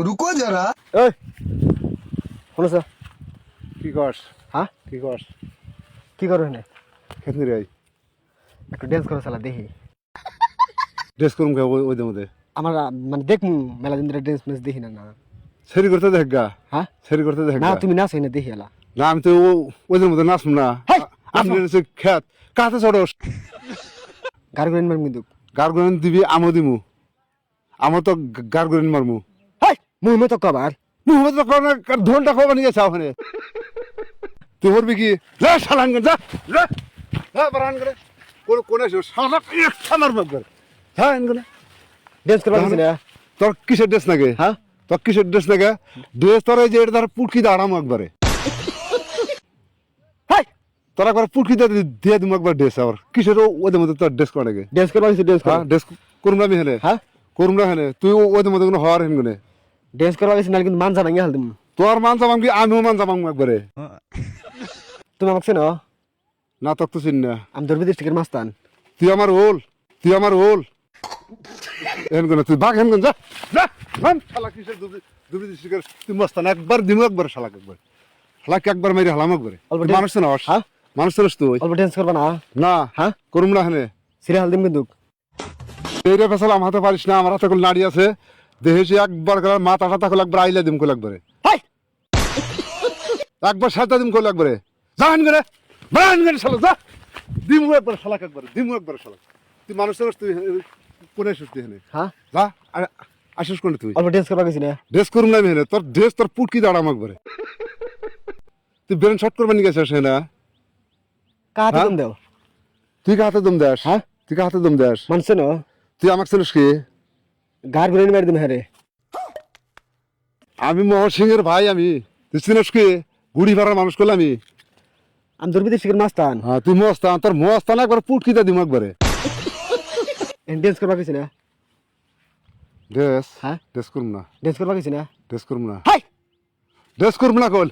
रुको जरा এই শুনছ কি করস হ্যাঁ কি করস কি করো এখানে খেতে রে একটু ড্যান্স করো শালা দেখি ড্রেস করুম কে ওই মধ্যে আমার মানে দেখ মেলা দিন ধরে ড্যান্স ম্যাচ দেখি না না সেরি করতে দেখ গা হ্যাঁ সেরি করতে দেখ না গা তুমি নাচ না দেখি এলা না আমি তো ওই মধ্যে নাচম না হেই, আমি খেত কাতে চড়স গার্গেন মার কিন্তু গার্গন দিবি আমো দিমু আমার তো গার্গন মারমু হাই মুই মতো কবার মুহম্মদ তো কোন ধনটা খবর নিয়ে যাও ওখানে তুই হরবি কি লে শালান যা লে হ্যাঁ বারান করে কোন শালা এক সামার মগ করে হ্যাঁ এনগুলো ড্যান্স করবা কিছু না তোর কিসের ড্রেস নাকি হ্যাঁ তোর কিসের ড্রেস নাকি ড্রেস তোর এই যে এটা ধর পুটকি দাঁড়াম একবারে হাই তোর একবার পুটকি দিয়ে দিম একবার ড্রেস আবার কিসের ওদের মধ্যে তোর ড্রেস করে নাকি ড্যান্স করবা কিছু ড্যান্স হ্যাঁ ড্রেস করুম না আমি হেনে হ্যাঁ করুম না হেনে তুই ওদের মধ্যে কোনো হওয়ার হেন গুনে ড্যান্স করবা কিছু না কিন্তু মান জানা গিয়ে হাল তুমি তোর মান যাবাম কি আমিও মান যাবাম একবারে তুমি আমাকে চেনো না তোর তো চিন না আমি ধরবি ডিস্ট্রিক্টের মাস্তান তুই আমার ওল হেন গুনে তুই বাঘ হেন গুন যা যা মান শালা কিসের দুবি দিছিস তুই মস্তান একবার দিমু একবার শালাক একবার শালাক একবার মেরে হালাম একবারে অল্প তুই মানুষ না হ্যাঁ মানুষ না তুই অল্প ড্যান্স করবা না না হ্যাঁ করুম না হেনে সিরে হাল দিম কিন্তু এইটা ফেসাল আমার হাতে পারিস না আমার হাতে কোনো নাড়ি আছে দেহেসে একবার করে মাথা টাথা করলে একবার আইলে দিম করলে একবারে হাই একবার সাথে দিম করলে একবারে যান করে বান করে শালা যা দিমু একবার শালাক একবারে দিমু একবার শালাক তুই মানুষ না তুই কোনে সুস্তি হেনে হ্যাঁ যা আসিস কোনে তুই অল্প ড্যান্স করবা কিছু না ড্রেস করুম না আমি হেনে তোর ড্রেস তোর পুটকি দাঁড়াম একবারে তুই ব্রেন শর্ট করবার নিয়ে গেছিস হেনা কাহাতে হ্যাঁ? দম দাও তুই কা হাতে দম দেস হ্যাঁ? তুই কা হাতে দম দেস মানছে না তুই আমাকে চিনিস কি গার গুলো মারি দিম হ্যাঁ রে আমি মোহন সিংয়ের ভাই আমি তুই চিনিস কি গুড়ি ভাড়ার মানুষ করলে আমি ধরবি ডিস্ট্রিক্টের মাস্তান হ্যাঁ তুই মস্তান তোর মস্তান একবার পুটকিতে দিম একবারে ড্যান্স করবা কিছু না ড্রেস হ্যাঁ? ড্রেস করুম না ড্যান্স করবা কিছু না ড্রেস করুম না হাই ড্রেস করুম না কল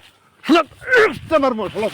আমার মশলা